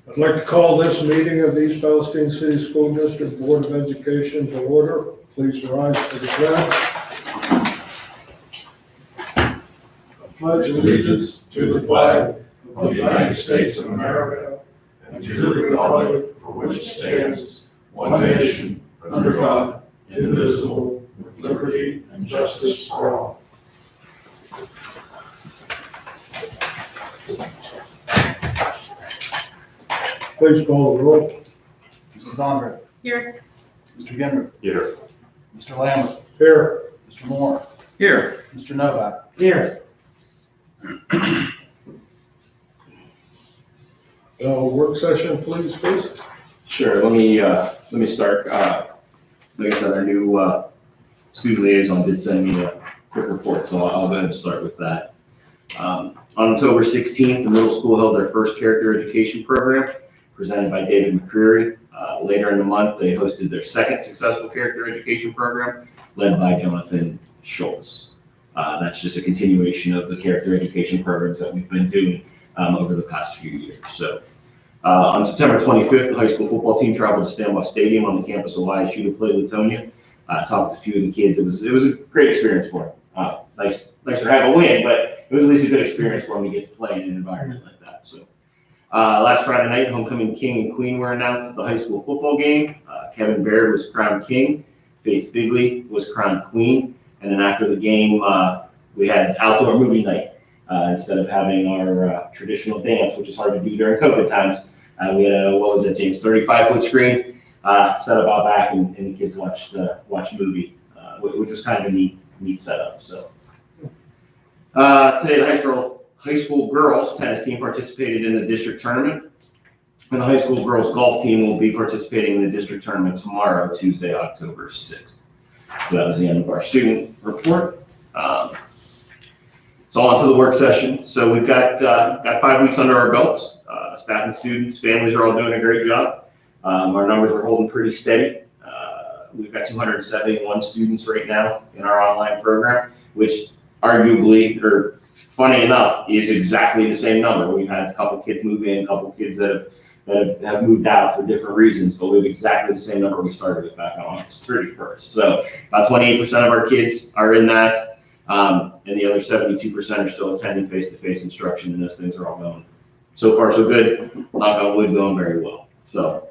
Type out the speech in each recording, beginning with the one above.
I'd like to call this meeting of the East Palestine City School District Board of Education to order. Please rise for the pledge. I pledge Allegiance to the flag of the United States of America and to the republic for which it stands, one nation, under God, indivisible, with liberty and justice for all. Please call the roll. Mrs. Andre. Here. Mr. Gimmer. Here. Mr. Lambert. Here. Mr. Moore. Here. Mr. Novak. Here. Work session, please. Sure. Let me start. Like I said, our new student liaison did send me a quick report, so I'll go ahead and start with that. On October 16th, the middle school held their first character education program, presented by David McCreary. Later in the month, they hosted their second successful character education program, led by Jonathan Schultz. That's just a continuation of the character education programs that we've been doing over the past few years. So, on September 25th, the high school football team traveled to Stanwell Stadium on the campus of YSU to play Latonia. Talked to a few of the kids. It was a great experience for them. Nice to have a win, but it was at least a good experience for them to get to play in an environment like that. So, last Friday night, homecoming king and queen were announced at the high school football game. Kevin Baird was crowned king. Faith Bigley was crowned queen. And then after the game, we had outdoor movie night. Instead of having our traditional dance, which is hard to do during COVID times, we had a, 35-foot screen set up out back, and the kids watched a movie, which was kind of a neat setup. So today, the high school girls tennis team participated in the district tournament, and the high school girls golf team will be participating in the district tournament tomorrow, Tuesday, October 6th. So that was the end of our student report. So on to the work session. So we've got 5 weeks under our belts. Staff and students, families are all doing a great job. Our numbers are holding pretty steady. We've got 271 students right now in our online program, which arguably, or funny enough, is exactly the same number. We've had a couple kids move in, a couple kids that have moved out for different reasons, but we have exactly the same number we started with back on August 31st. So about 28% of our kids are in that. And the other 72% are still attending face-to-face instruction, and those things are all going so far so good. Knock on wood, going very well. So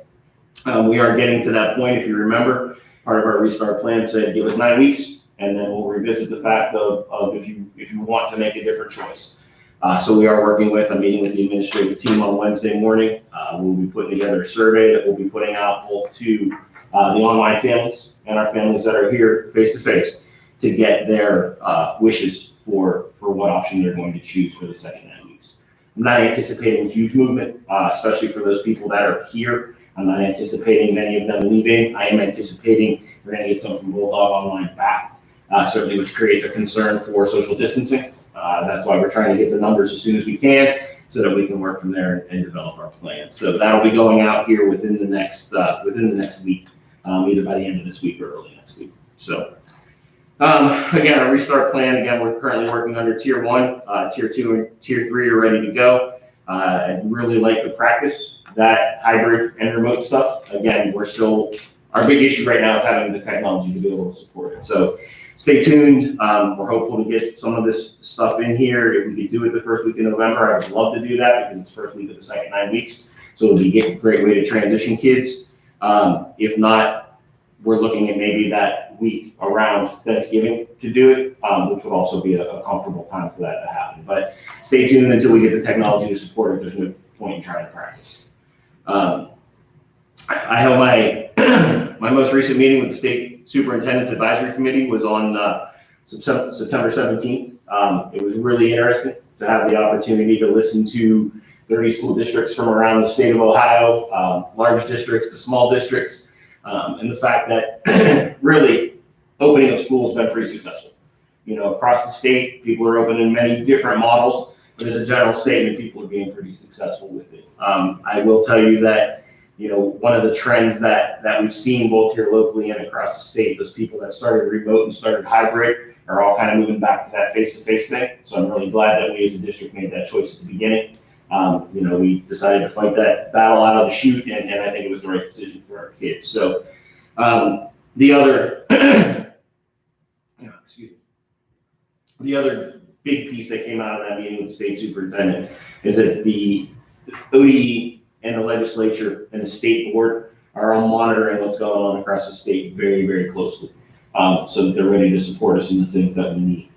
we are getting to that point. If you remember, part of our restart plan said give us 9 weeks, and then we'll revisit the fact of if you want to make a different choice. So we are working with, I'm meeting with the administrative team on Wednesday morning. We'll be putting together a survey that we'll be putting out both to the online families and our families that are here face-to-face to get their wishes for what option they're going to choose for the second 9 weeks. I'm not anticipating huge movement, especially for those people that are here. I'm not anticipating many of them leaving. I am anticipating we're going to get some from Bulldog Online back, certainly, which creates a concern for social distancing. That's why we're trying to get the numbers as soon as we can so that we can work from there and develop our plan. So that'll be going out here within the next week, either by the end of this week or early next week. So. Again, our restart plan, we're currently working under tier 1, tier 2, and tier 3 are ready to go. I'd really like to practice that hybrid and remote stuff. Again, our big issue right now is having the technology to be able to support it. So stay tuned. We're hopeful to get some of this stuff in here. If we could do it the first week of November, I would love to do that because it's the first week of the second 9 weeks. So it'll be a great way to transition kids. If not, we're looking at maybe that week around Thanksgiving to do it, which would also be a comfortable time for that to happen. But stay tuned until we get the technology to support it. There's no point in trying to practice. I held my most recent meeting with the State Superintendent's Advisory Committee was on September 17th. It was really interesting to have the opportunity to listen to 30 school districts from around the state of Ohio, large districts to small districts. And the fact that really opening of schools has been pretty successful. Across the state, people are opening many different models, but as a general statement, people are being pretty successful with it. I will tell you that, one of the trends that we've seen both here locally and across the state, those people that started remote and started hybrid are all kind of moving back to that face-to-face thing. So I'm really glad that we as a district made that choice at the beginning. We decided to fight that battle out of the chute, and I think it was the right decision for our kids. So the other, the other big piece that came out of that meeting with the state superintendent is that the ODE and the legislature and the state board are all monitoring what's going on across the state very, very closely. So that they're ready to support us in the things that we need.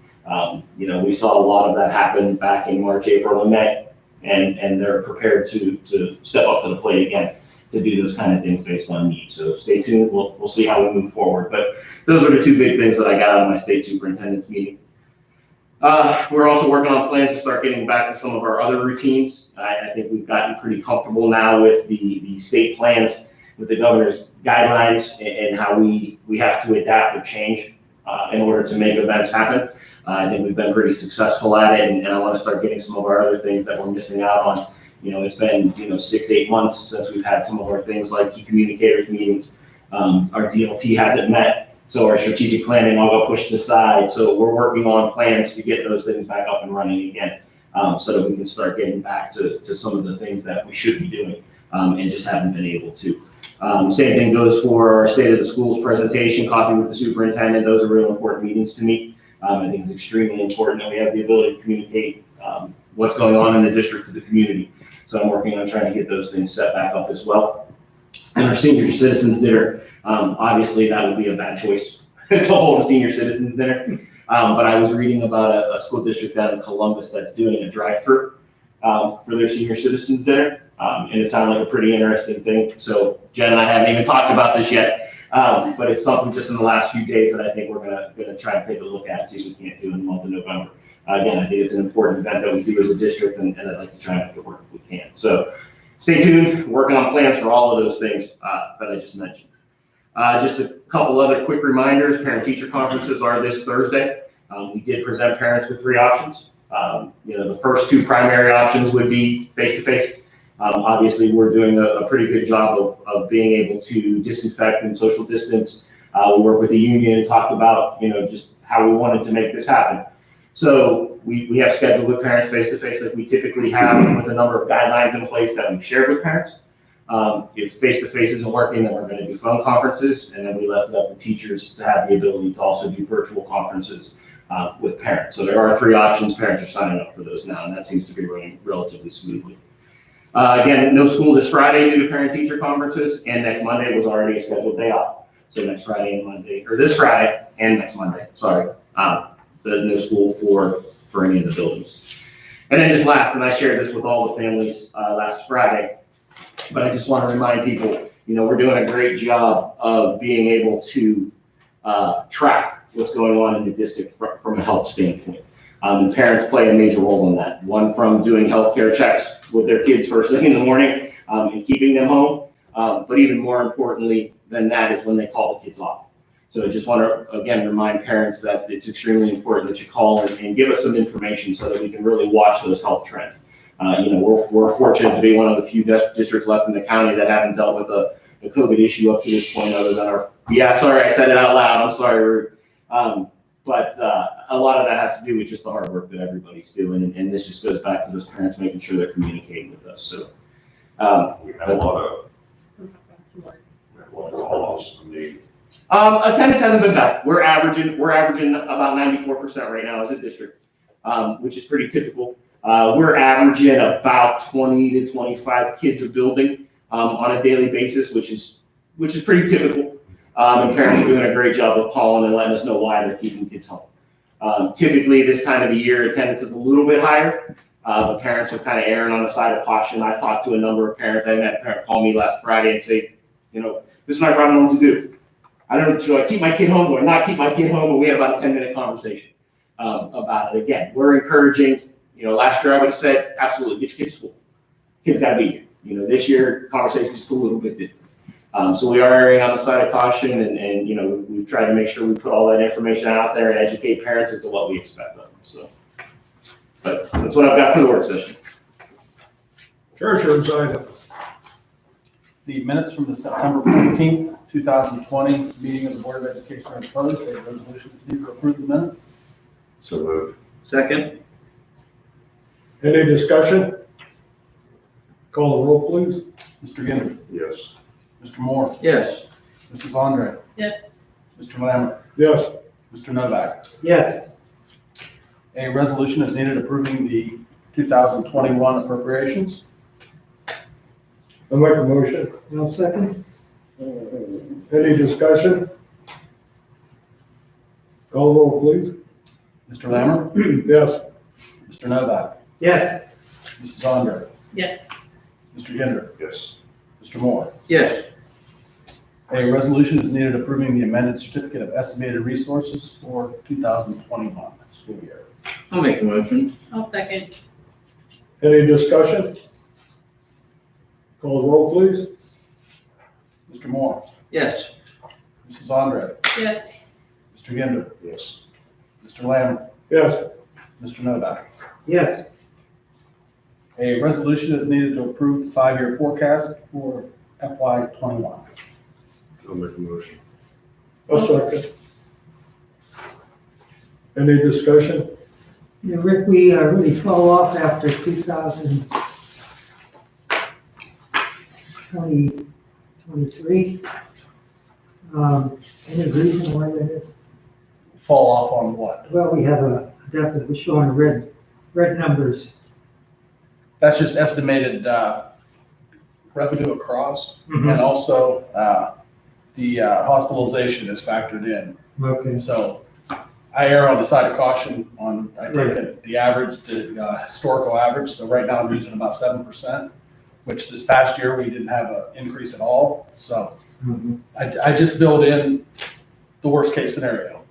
We saw a lot of that happen back in March, April, and May, and they're prepared to step up to the plate again to do those kind of things based on need. So stay tuned. We'll see how we move forward. But those are the two big things that I got out of my state superintendent's meeting. We're also working on plans to start getting back to some of our other routines. I think we've gotten pretty comfortable now with the state plans, with the governor's guidelines, and how we have to adapt or change in order to make events happen. I think we've been pretty successful at it, and I want to start getting some of our other things that we're missing out on. It's been 6-8 months since we've had some of our things like key communicators meetings. Our DLT hasn't met, so our strategic planning all got pushed aside. So we're working on plans to get those things back up and running again, so that we can start getting back to some of the things that we should be doing and just haven't been able to. Same thing goes for our State of the Schools presentation, coffee with the superintendent. Those are real important meetings to me. I think it's extremely important that we have the ability to communicate what's going on in the district to the community. So I'm working on trying to get those things set back up as well. And our senior citizens dinner, obviously that would be a bad choice to hold a senior citizens dinner. But I was reading about a school district down in Columbus that's doing a drive-through for their senior citizens dinner. And it sounded like a pretty interesting thing. So Jen and I haven't even talked about this yet, but it's something just in the last few days that I think we're gonna try to take a look at, see if we can't do in the month of November. Again, I think it's an important event that we do as a district, and I'd like to try and make it work if we can. So stay tuned, working on plans for all of those things that I just mentioned. Just a couple other quick reminders. Parent-teacher conferences are this Thursday. We did present parents with 3 options. The first 2 primary options would be face-to-face. Obviously, we're doing a pretty good job of being able to disinfect and social distance. We work with the union and talked about, just how we wanted to make this happen. So we have scheduled with parents face-to-face like we typically have, with a number of guidelines in place that we've shared with parents. If face-to-face isn't working, then we're going to do phone conferences, and then we left it up to teachers to have the ability to also do virtual conferences with parents. So there are 3 options. Parents are signing up for those now, and that seems to be running relatively smoothly. Again, no school this Friday due to parent-teacher conferences, and next Monday was already a scheduled day off. So next Friday and Monday, or this Friday and next Monday, sorry, no school for any of the buildings. And then just last, and I shared this with all the families last Friday, but I just want to remind people, we're doing a great job of being able to track what's going on in the district from a health standpoint. And parents play a major role in that. One, from doing healthcare checks with their kids first thing in the morning and keeping them home. But even more importantly than that is when they call the kids off. So I just want to, again, remind parents that it's extremely important that you call and give us some information so that we can really watch those health trends. We're fortunate to be one of the few districts left in the county that haven't dealt with a COVID issue up to this point, other than sorry, I said it out loud. I'm sorry. But a lot of that has to do with just the hard work that everybody's doing, and this just goes back to those parents making sure they're communicating with us. So We had a lot of call-offs. attendance hasn't been bad. We're averaging about 94% right now as a district, which is pretty typical. We're averaging about 20 to 25 kids a building on a daily basis, which is pretty typical. And parents are doing a great job of calling and letting us know why they're keeping kids home. Typically this time of the year, attendance is a little bit higher. The parents are kind of erring on the side of caution. I've talked to a number of parents. I had a parent call me last Friday and say, this is my problem, I don't know what to do. I don't know, should I keep my kid home or not keep my kid home? And we had about a 10-minute conversation about it. Again, we're encouraging, last year I would have said, absolutely, get your kids to school. Kids gotta be here. This year, conversation is just a little bit different. So we are erring on the side of caution, and we've tried to make sure we put all that information out there and educate parents as to what we expect of them. So, but that's what I've got for the work session. Treasurer's items. The minutes from the September 14th, 2020 meeting of the Board of Education are closed. A resolution is needed to approve the minutes. So moved. Second. Any discussion? Call the roll, please. Mr. Ginder, Yes. Mr. Moore, Yes. Mrs. Andre, Yes. Mr. Lambert, Yes. Mr. Novak. Yes. A resolution is needed approving the 2021 appropriations. I make a motion. I'll second. Any discussion? Call the roll, please. Mr. Lambert, Yes. Mr. Novak, Yes. Mrs. Andre, Yes. Mr. Ginder, Yes. Mr. Moore. Yes. A resolution is needed approving the amended certificate of estimated resources for 2021 school year. I'll make a motion. I'll second. Any discussion? Call the roll, please. Mr. Moore, Yes. Mrs. Andre, Yes. Mr. Ginder, Yes. Mr. Lambert, Yes. Mr. Novak. Yes. A resolution is needed to approve the 5-year forecast for FY '21. I'll make a motion. A second. Any discussion? Yeah, Rick, we really fell off after 2023. Any reason why that is? Fall off on what? Well, we have a deficit, we're showing red numbers. That's just estimated revenue across, and also the hospitalization is factored in. Okay, So I err on the side of caution on, I take the average, the historical average. So right now I'm using about 7%, which this past year we didn't have an increase at all. So I just build in the worst case scenario.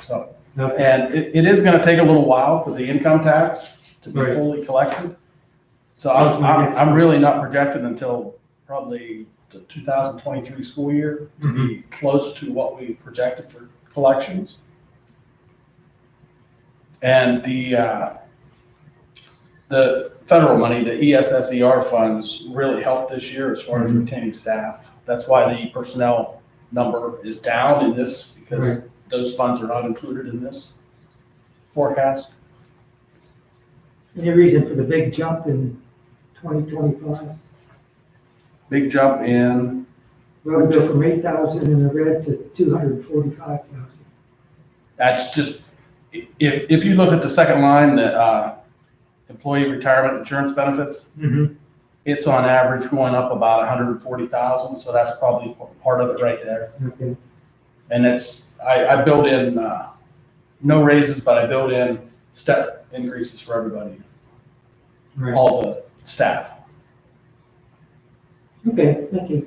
So, okay, and it is going to take a little while for the income tax to be Right. fully collected. So I'm really not projected until probably the 2023 school year to be close to what we projected for collections. And the federal money, the ESSER funds really helped this year as far as retaining staff. That's why the personnel number is down in this, because those funds are not included in this forecast. any reason for the big jump in 2025? Big jump in, Well, we go from 8,000 in the red to 245,000. that's just, if you look at the second line, the employee retirement insurance benefits, it's on average going up about 140,000, so that's probably part of it right there. Okay, And it's, I build in, no raises, but I build in step increases for everybody, right. all the staff. Okay, thank you.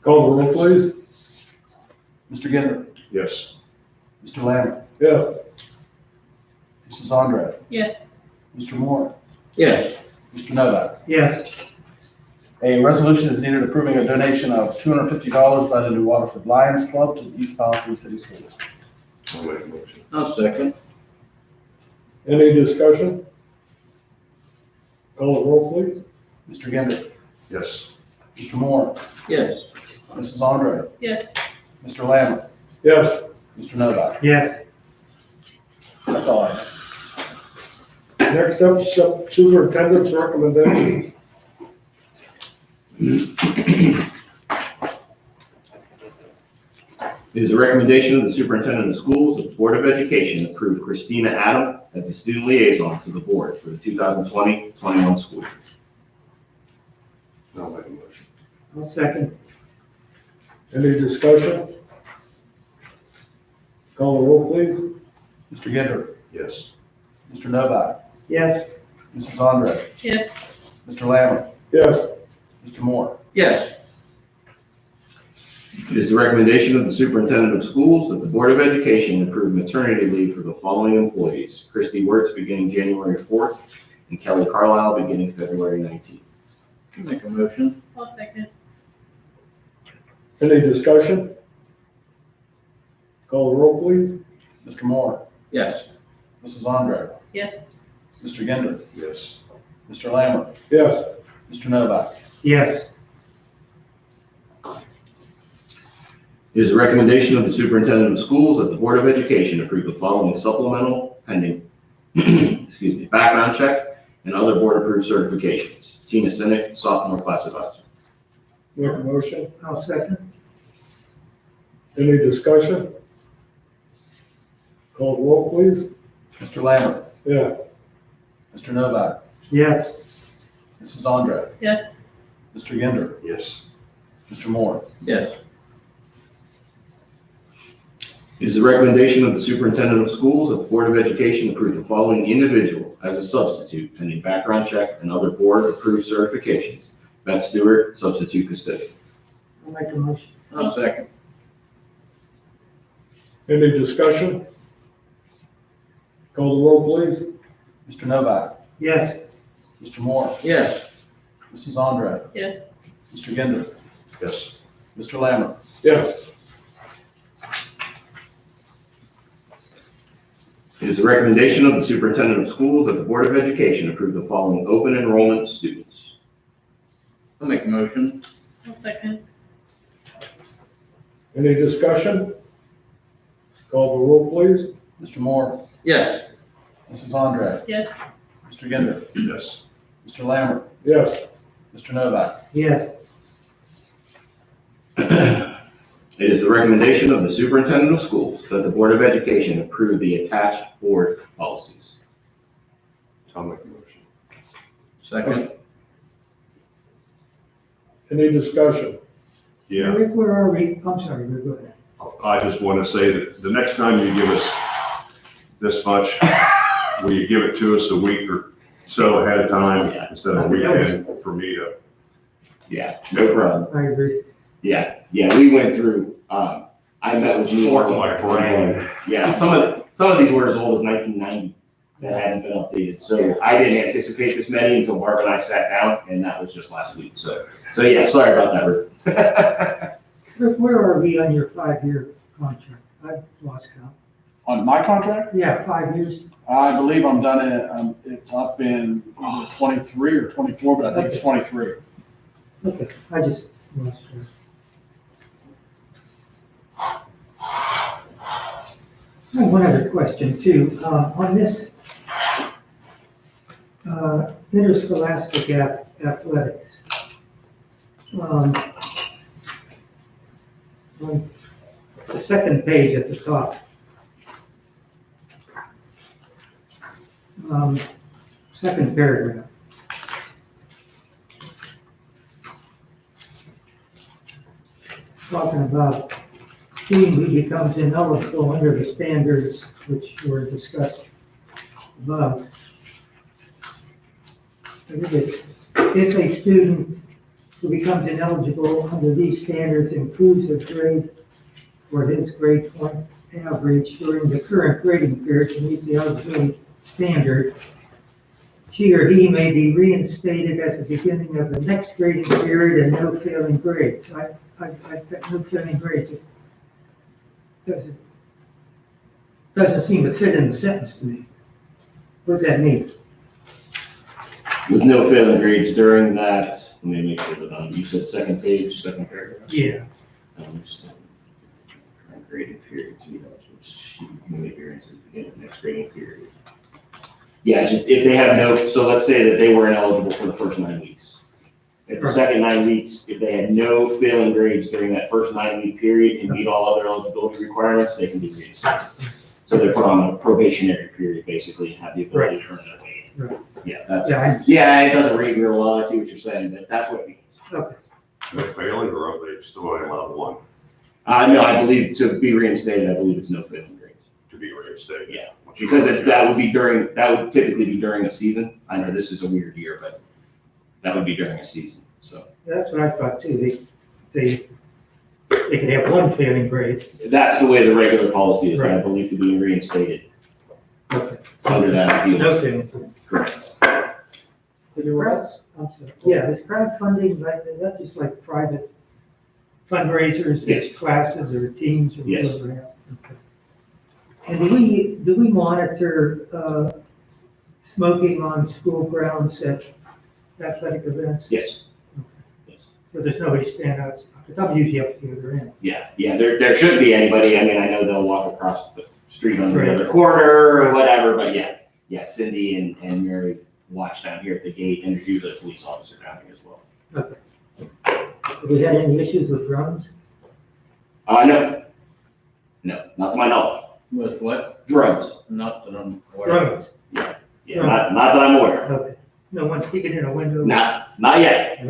Call the roll, please. Mr. Ginder, Yes. Mr. Lambert, Yeah. Mrs. Andre, Yes. Mr. Moore, Yes. Mr. Novak. Yes, A resolution is needed approving a donation of $250 by the New Waterford Lions Club to the East Palestine City School District. I'll make a motion. I'll second. Any discussion? Call the roll, please. Mr. Ginder, Yes. Mr. Moore, Yes. Mrs. Andre, Yes. Mr. Lambert, Yes. Mr. Novak. yes, That's all I have. Next up, superintendent's recommendation. It is a recommendation of the superintendent of schools that the Board of Education approve Christina Adam as the student liaison to the board for the 2020-21 school year. I'll make a motion. I'll second. Any discussion? Call the roll, please. Mr. Ginder, Yes. Mr. Novak, Yes, Mrs. Andre, Yes. Mr. Lambert, Yes. Mr. Moore. Yes. It is the recommendation of the superintendent of schools that the Board of Education approve maternity leave for the following employees: Christy Wirtz beginning January 4th and Kelly Carlisle beginning February 19th. I'll make a motion. I'll second. Any discussion? Call the roll, please. Mr. Moore, Yes. Mrs. Andre, Yes. Mr. Ginder, Yes. Mr. Lambert, Yes. Mr. Novak. yes, It is the recommendation of the superintendent of schools that the Board of Education approve the following supplemental pending background check and other board-approved certifications. Tina Sinek, sophomore class advisor. Make a motion. I'll second. Any discussion? Call the roll, please. Mr. Lambert, Yeah. Mr. Novak, Yes. Mrs. Andre, Yes. Mr. Ginder, Yes. Mr. Moore. Yes. It is the recommendation of the superintendent of schools that the Board of Education approve the following individual as a substitute pending background check and other board-approved certifications. Beth Stewart, substitute custodian. I'll make a motion. I'll second. Any discussion? Call the roll, please. Mr. Novak, Yes. Mr. Moore, Yes. Mrs. Andre, Yes. Mr. Ginder, Yes. Mr. Lambert. Yes. It is the recommendation of the superintendent of schools that the Board of Education approve the following open enrollment students. I'll make a motion. I'll second. Any discussion? Call the roll, please. Mr. Moore, Yes. Mrs. Andre, Yes. Mr. Ginder, Yes. Mr. Lambert, Yes. Mr. Novak. Yes. It is the recommendation of the superintendent of schools that the Board of Education approve the attached board policies. I'll make a motion. Second. Any discussion? Yeah, Rick, where are we? I'm sorry, Rick, go ahead. I just want to say that the next time you give us this much, will you give it to us a week or so ahead of time Yeah. instead of a weekend for me to? Yeah, no problem. I agree. Yeah, we went through, I met with you. Sort my brain. Yeah, some of these were as old as 1990 that hadn't been updated. So I didn't anticipate this many until Barb and I sat down, and that was just last week. So yeah, sorry about that, Rick. Rick, where are we on your 5-year contract? I've lost count. On my contract, Yeah, 5 years. I believe I'm done at, it's up in either 23 or 24, but I think it's 23. Okay, I just lost track. I have one other question too. On this interscholastic athletics, on the second page at the top, second paragraph. Talking about student who becomes ineligible under the standards which were discussed above. If a student who becomes ineligible under these standards improves his grade or his grade point average during the current grading period to meet the eligibility standard, she or he may be reinstated at the beginning of the next grading period and no failing grades. I've got no failing grades. It doesn't seem to fit in the sentence to me. What does that mean? With no failing grades during that, let me make sure that you said second page, second paragraph? Yeah. Current grading period, to be eligible, she may be reinstated at the beginning of the next grading period. Yeah, just if they have no, so let's say that they were ineligible for the first 9 weeks. At the second 9 weeks, if they had no failing grades during that first 9-week period and meet all other eligibility requirements, they can be reinstated. So they're put on a probationary period, basically, and have the ability to earn their way. Right. Yeah, that's, Yeah, it doesn't read real well, I see what you're saying, but that's what it means. They're failing or are they still only allowed one No, I believe to be reinstated, I believe it's no failing grades. to be reinstated? Yeah, because that would typically be during a season. I know this is a weird year, but that would be during a season, so. that's what I thought too. They could have one failing grade. That's the way the regular policy is, but I believe to be reinstated Okay. under that appeal. No failing grade. Correct. Anyone else? I'm sorry. Yeah, is crowdfunding, like, is that just like private fundraisers, Yes. it's classes or teams or Yes. whatever? Okay. And do we monitor smoking on school grounds at athletic events? Yes. Yes. So there's nobody stand out, because I'm usually up to the other end. Yeah, there shouldn't be anybody. I mean, I know they'll walk across the street on the Right. other corner or whatever, but yeah, Cindy and Mary watch down here at the gate, and there's usually a police officer down here as well. Have we had any issues with drones? No. No, not to my knowledge. With what? Drones. Not that I'm aware of. Drones, Yeah, not that I'm aware of. okay. No one peeking in a window? Not yet.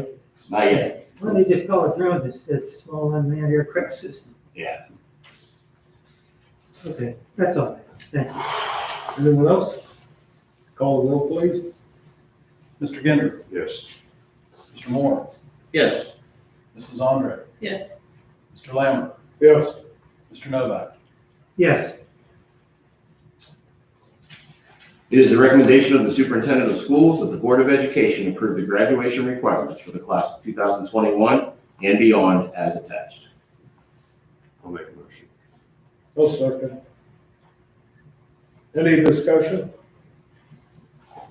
Not yet. Well, they just call it drones, it's small unmanned aircraft system. Yeah. Okay, that's all. Thank you. Anyone else? Call the roll, please. Mr. Ginder, Yes. Mr. Moore, Yes. Mrs. Andre, Yes. Mr. Lambert, Yes. Mr. Novak. Yes, It is the recommendation of the superintendent of schools that the Board of Education approve the graduation requirements for the class of 2021 and beyond as attached. I'll make a motion. I'll second. Any discussion?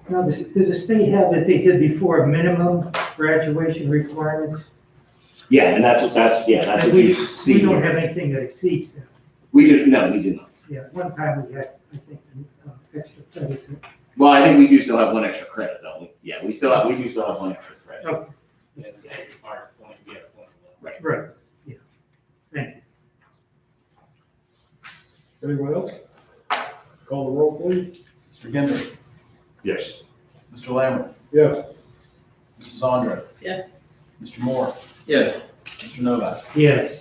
now, does the state have, as they did before, minimum graduation requirements? Yeah, and that's what And you we see don't here. have anything that exceeds that. We do not. Yeah, one time we had, I think, extra credit. Well, I think we do still have one extra credit, don't we? Yeah, we do still have one extra credit. Okay. Yeah, the state requires 20, we have 20. Right. Right, yeah. Thank you. Anyone else? Call the roll, please. Mr. Ginder, Yes. Mr. Lambert, Yes. Mrs. Andre, Yes. Mr. Moore, Yes. Mr. Novak. Yes.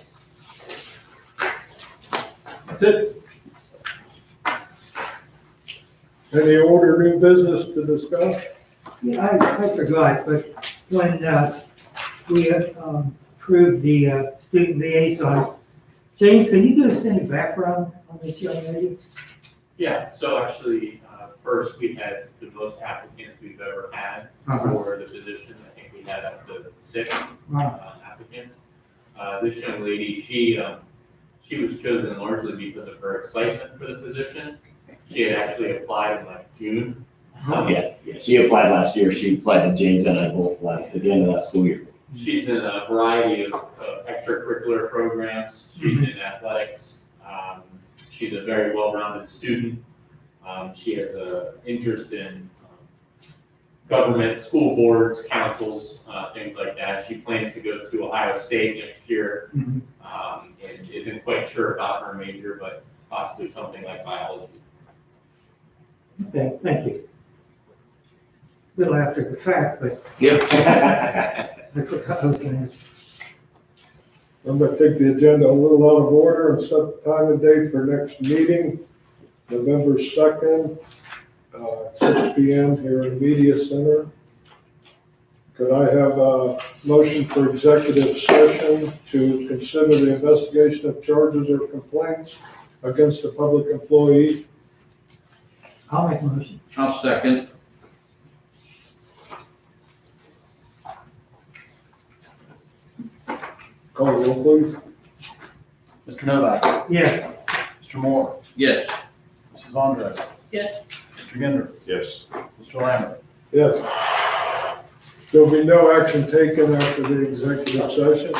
That's it. Any order new business to discuss? Yeah, I forgot, but when we approved the student liaison, James, can you give us any background on this young lady? Yeah, so actually, first, we had the most applicants we've ever had for the position. I think we had up to 6 applicants. This young lady, she was chosen largely because of her excitement for the position. She had actually applied in like June. Yeah. She applied last year. She applied to James and I both last at the end of that school year. She's in a variety of extracurricular programs. She's in athletics. She's a very well-rounded student. She has an interest in government, school boards, councils, things like that. She plans to go to Ohio State next year, and isn't quite sure about her major, but possibly something like biology. Okay, thank you. A little after the fact, but Yep. I forgot I was gonna ask. I'm gonna take the agenda a little out of order and set the time and date for next meeting, November 2nd, 6 PM here in the Media Center. Could I have a motion for executive session to consider the investigation of charges or complaints against a public employee? I'll make a motion. I'll second. Call the roll, please. Mr. Novak, Yeah, Mr. Moore, Yes. Mrs. Andre. Yes. Mr. Ginder, Yes. Mr. Lambert. Yes. There'll be no action taken after the executive session.